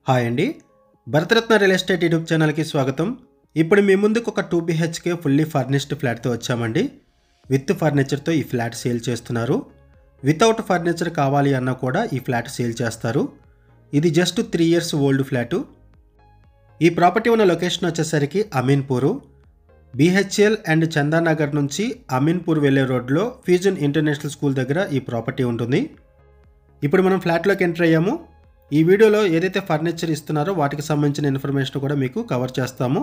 Hi అండి. Bharat Ratna real estate YouTube ఛానల్‌కి స్వాగతం. ఇప్పుడు మీ ముందుకు ఒక 2 బీహెచ్‌కే ఫుల్లీ ఫర్నిష్డ్ ఫ్లాట్‌తో వచ్చామండి. విత్ ఫర్నిచర్‌తో ఈ ఫ్లాట్ సేల్ చేస్తున్నారు. వితౌట్ ఫర్నిచర్ కావాలి అన్నా కూడా ఈ ఫ్లాట్ సేల్ చేస్తారు. ఇది జస్ట్ 3 ఇయర్స్ ఓల్డ్ ఫ్లాటు. ఈ ప్రాపర్టీ ఉన్న లొకేషన్ వచ్చేసరికి అమీన్పూరు. బీహెచ్ఎల్ అండ్ చందానగర్ నుంచి అమీన్పూర్ వెళ్ళే రోడ్లో ఫ్యూజన్ ఇంటర్నేషనల్ స్కూల్ దగ్గర ఈ ప్రాపర్టీ ఉంటుంది. ఇప్పుడు మనం ఫ్లాట్‌లోకి ఎంటర్ అయ్యాము. ఈ వీడియోలో ఏదైతే ఫర్నిచర్ ఇస్తున్నారో వాటికి సంబంధించిన ఇన్ఫర్మేషన్ కూడా మీకు కవర్ చేస్తాము.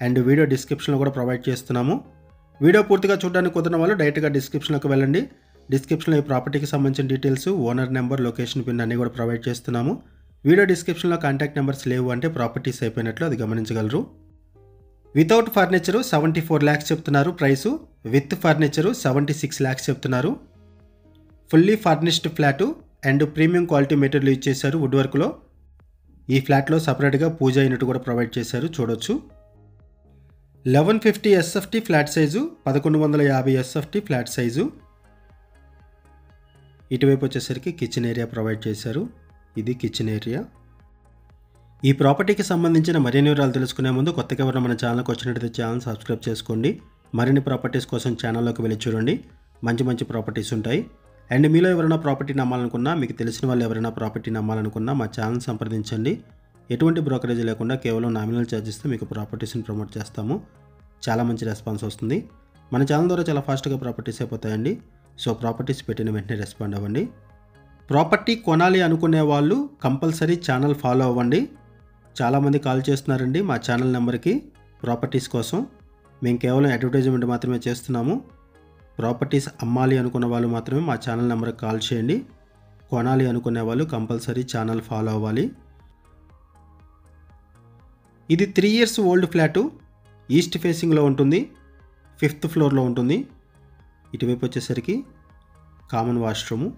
అండ్ వీడియో డిస్క్రిప్షన్లో కూడా ప్రొవైడ్ చేస్తున్నాము. వీడియో పూర్తిగా చూడడానికి కుదిరిన వాళ్ళు డైరెక్ట్గా డిస్క్రిప్షన్లోకి వెళ్ళండి. డిస్క్రిప్షన్లో ఈ ప్రాపర్టీకి సంబంధించిన details, owner number, location pin అన్నీ కూడా ప్రొవైడ్ చేస్తున్నాము. వీడియో డిస్క్రిప్షన్లో కాంటాక్ట్ నెంబర్స్ లేవు అంటే ప్రాపర్టీస్ అయిపోయినట్లు అది గమనించగలరు. వితౌట్ ఫర్నిచరు 74 lakhs చెప్తున్నారు ప్రైసు. విత్ ఫర్నిచరు 76 lakhs చెప్తున్నారు. Fully furnished flat and premium quality material use చేశారు వుడ్ వర్క్లో. ఈ ఫ్లాట్లో సపరేట్గా పూజ యూనిట్ కూడా ప్రొవైడ్ చేశారు, చూడొచ్చు. 1150 SFT flat size, 1150 SFT flat size. ఇటువైపు వచ్చేసరికి కిచెన్ ఏరియా ప్రొవైడ్ చేశారు. ఇది కిచెన్ ఏరియా. ఈ ప్రాపర్టీకి సంబంధించిన మరిన్ని వివరాలు తెలుసుకునే ముందు కొత్తగా ఎవరైనా మన ఛానల్కి వచ్చినట్లయితే ఛానల్ సబ్స్క్రైబ్ చేసుకోండి. మరిన్ని ప్రాపర్టీస్ కోసం ఛానల్లోకి వెళ్ళి చూడండి. మంచి మంచి ప్రాపర్టీస్ ఉంటాయి. అండ్ మీలో ఎవరైనా ప్రాపర్టీ నమ్మాలనుకున్నా, మీకు తెలిసిన వాళ్ళు ఎవరైనా ప్రాపర్టీ నమ్మాలనుకున్నా మా ఛానల్ సంప్రదించండి. ఎటువంటి బ్రోకరేజ్ లేకుండా కేవలం నామినల్ ఛార్జెస్తో మీకు ప్రాపర్టీస్ని ప్రమోట్ చేస్తాము. చాలా మంచి రెస్పాన్స్ వస్తుంది. మన ఛానల్ ద్వారా చాలా ఫాస్ట్గా ప్రాపర్టీస్ అయిపోతాయండి. సో ప్రాపర్టీస్ పెట్టిన వెంటనే రెస్పాండ్ అవ్వండి. ప్రాపర్టీ కొనాలి అనుకునే వాళ్ళు కంపల్సరీ ఛానల్ ఫాలో అవ్వండి. చాలామంది కాల్ చేస్తున్నారండి మా ఛానల్ నెంబర్కి ప్రాపర్టీస్ కోసం. మేము కేవలం అడ్వర్టైజ్మెంట్ మాత్రమే చేస్తున్నాము. ప్రాపర్టీస్ అమ్మాలి అనుకున్న వాళ్ళు మాత్రమే మా ఛానల్ నెంబర్కి కాల్ చేయండి. కొనాలి అనుకునే వాళ్ళు కంపల్సరీ ఛానల్ ఫాలో అవ్వాలి. ఇది 3 ఇయర్స్ ఓల్డ్ ఫ్లాటు. ఈస్ట్ ఫేసింగ్లో ఉంటుంది. 5th ఫ్లోర్లో ఉంటుంది. ఇటువైపు వచ్చేసరికి common washroom.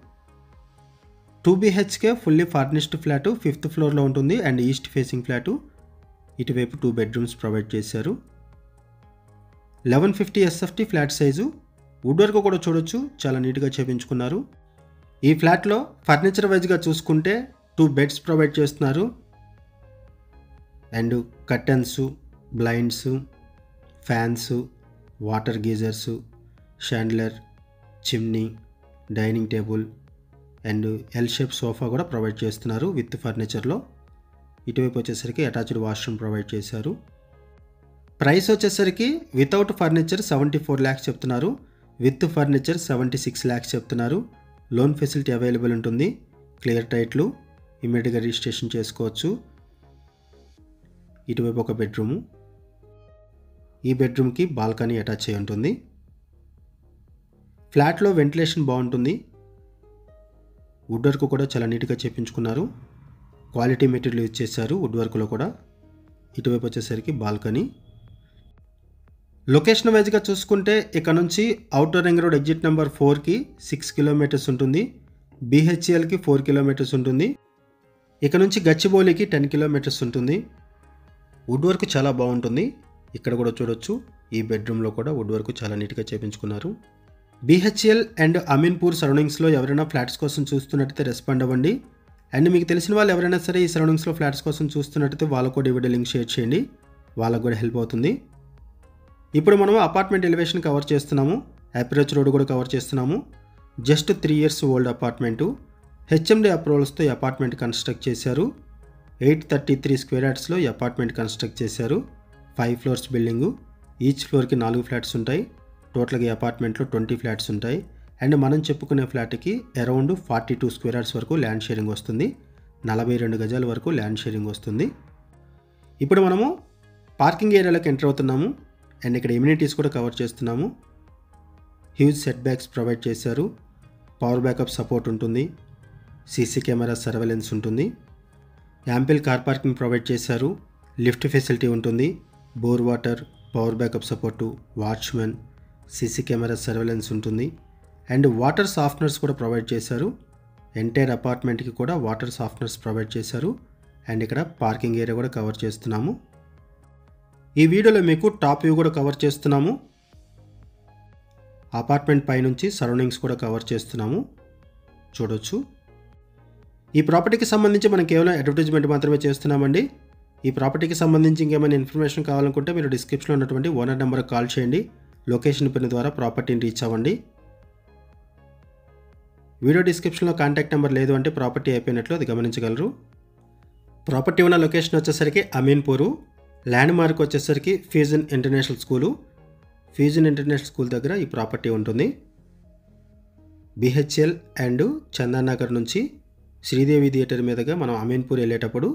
2 BHK fully furnished flat 5th ఫ్లోర్లో ఉంటుంది అండ్ ఈస్ట్ ఫేసింగ్ ఫ్లాటు. ఇటువైపు 2 బెడ్రూమ్స్ ప్రొవైడ్ చేశారు. 1150 SFT flat size. Wood work కూడా చూడొచ్చు, చాలా నీట్గా చేపించుకున్నారు. ఈ ఫ్లాట్లో ఫర్నిచర్ వైజ్గా చూసుకుంటే 2 బెడ్స్ ప్రొవైడ్ చేస్తున్నారు. And curtains, blinds, fans, water geysers, షాండ్లర్, chimney, dining table and L shape sofa కూడా ప్రొవైడ్ చేస్తున్నారు విత్ ఫర్నిచర్లో. ఇటువైపు వచ్చేసరికి అటాచ్డ్ వాష్రూమ్ ప్రొవైడ్ చేశారు. ప్రైస్ వచ్చేసరికి వితౌట్ ఫర్నిచర్ 74 lakhs చెప్తున్నారు. విత్ ఫర్నిచర్ 76 lakhs చెప్తున్నారు. లోన్ ఫెసిలిటీ అవైలబుల్ ఉంటుంది. క్లియర్ టైట్లు, ఇమ్మీడియట్గా రిజిస్ట్రేషన్ చేసుకోవచ్చు. ఇటువైపు ఒక బెడ్రూము. ఈ బెడ్రూమ్కి బాల్కనీ అటాచ్ అయి ఉంటుంది. ఫ్లాట్లో వెంటిలేషన్ బాగుంటుంది. వుడ్ వర్క్ కూడా చాలా నీట్గా చేపించుకున్నారు. క్వాలిటీ మెటీరియల్ యూజ్ చేశారు వుడ్ వర్క్లో కూడా. ఇటువైపు వచ్చేసరికి బాల్కనీ. లొకేషన్ వైజ్గా చూసుకుంటే ఇక్కడ నుంచి outer ring road exit number 4కి 6 kilometers ఉంటుంది. బీహెచ్ఎల్కి 4 kilometers ఉంటుంది. ఇక్కడ నుంచి గచ్చిబౌలికి 10 kilometers ఉంటుంది. వుడ్ వర్క్ చాలా బాగుంటుంది. ఇక్కడ కూడా చూడొచ్చు. ఈ బెడ్రూమ్లో కూడా వుడ్ వర్క్ చాలా నీట్గా చేపించుకున్నారు. బీహెచ్ఎల్ అండ్ అమీన్పూర్ సరౌండింగ్స్లో ఎవరైనా ఫ్లాట్స్ కోసం చూస్తున్నట్టయితే రెస్పాండ్ అవ్వండి. అండ్ మీకు తెలిసిన వాళ్ళు ఎవరైనా సరే ఈ సరౌండింగ్స్లో ఫ్లాట్స్ కోసం చూస్తున్నట్టయితే వాళ్ళకు కూడా వీడియో లింక్ షేర్ చేయండి. వాళ్ళకు కూడా హెల్ప్ అవుతుంది. ఇప్పుడు మనం అపార్ట్మెంట్ ఎలివేషన్ కవర్ చేస్తున్నాము. అప్రోచ్ రోడ్ కూడా కవర్ చేస్తున్నాము. Just 3 years old apartment. HMD అప్రూవల్స్తో ఈ అపార్ట్మెంట్ కన్స్ట్రక్ట్ చేశారు. 833 square yardsలో ఈ అపార్ట్మెంట్ కన్స్ట్రక్ట్ చేశారు. 5 floors బిల్డింగు. ఈచ్ ఫ్లోర్కి 4 ఫ్లాట్స్ ఉంటాయి. టోటల్గా ఈ అపార్ట్మెంట్లో 20 ఫ్లాట్స్ ఉంటాయి. అండ్ మనం చెప్పుకునే ఫ్లాట్కి అరౌండ్ 42 square yards వరకు ల్యాండ్ షేరింగ్ వస్తుంది. 42 గజాల వరకు ల్యాండ్ షేరింగ్ వస్తుంది. ఇప్పుడు మనము పార్కింగ్ ఏరియాలోకి ఎంటర్ అవుతున్నాము. అండ్ ఇక్కడ ఇమ్యూనిటీస్ కూడా కవర్ చేస్తున్నాము. హ్యూజ్ సెట్ బ్యాక్స్ ప్రొవైడ్ చేశారు. పవర్ బ్యాకప్ సపోర్ట్ ఉంటుంది. సీసీ కెమెరా సర్వేలెన్స్ ఉంటుంది. యాంపిల్ కార్ పార్కింగ్ ప్రొవైడ్ చేశారు. లిఫ్ట్ ఫెసిలిటీ ఉంటుంది. Bore water, power backup support, watchmen, CC camera surveillance ఉంటుంది. అండ్ వాటర్ సాఫ్ట్నర్స్ కూడా ప్రొవైడ్ చేశారు. ఎంటైర్ అపార్ట్మెంట్కి కూడా వాటర్ సాఫ్ట్నర్స్ ప్రొవైడ్ చేశారు. అండ్ ఇక్కడ పార్కింగ్ ఏరియా కూడా కవర్ చేస్తున్నాము. ఈ వీడియోలో మీకు టాప్ వ్యూ కూడా కవర్ చేస్తున్నాము. అపార్ట్మెంట్ పైనుంచి సరౌండింగ్స్ కూడా కవర్ చేస్తున్నాము, చూడొచ్చు. ఈ ప్రాపర్టీకి సంబంధించి మనం కేవలం అడ్వర్టైజ్మెంట్ మాత్రమే చేస్తున్నామండి. ఈ ప్రాపర్టీకి సంబంధించి ఇంకేమైనా ఇన్ఫర్మేషన్ కావాలనుకుంటే మీరు డిస్క్రిప్షన్లో ఉన్నటువంటి ఓనర్ నెంబర్కి కాల్ చేయండి. లొకేషన్ పిన్ ద్వారా ప్రాపర్టీని రీచ్ అవ్వండి. వీడియో డిస్క్రిప్షన్లో కాంటాక్ట్ నెంబర్ లేదు అంటే ప్రాపర్టీ అయిపోయినట్లు అది గమనించగలరు. ప్రాపర్టీ ఉన్న లొకేషన్ వచ్చేసరికి అమీన్పూరు. ల్యాండ్ మార్క్ వచ్చేసరికి fusion international school. Fusion international school దగ్గర ఈ ప్రాపర్టీ ఉంటుంది. బిహెచ్ఎల్ అండ్ చందానగర్ నుంచి శ్రీదేవి థియేటర్ మీదుగా మనం అమీన్పూర్ వెళ్ళేటప్పుడు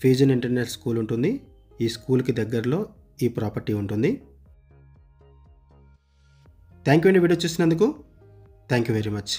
ఫ్యూజన్ ఇంటర్నేషనల్ స్కూల్ ఉంటుంది. ఈ స్కూల్కి దగ్గరలో ఈ ప్రాపర్టీ ఉంటుంది. థ్యాంక్ యూ అండి వీడియో చూసినందుకు. Thank you very much.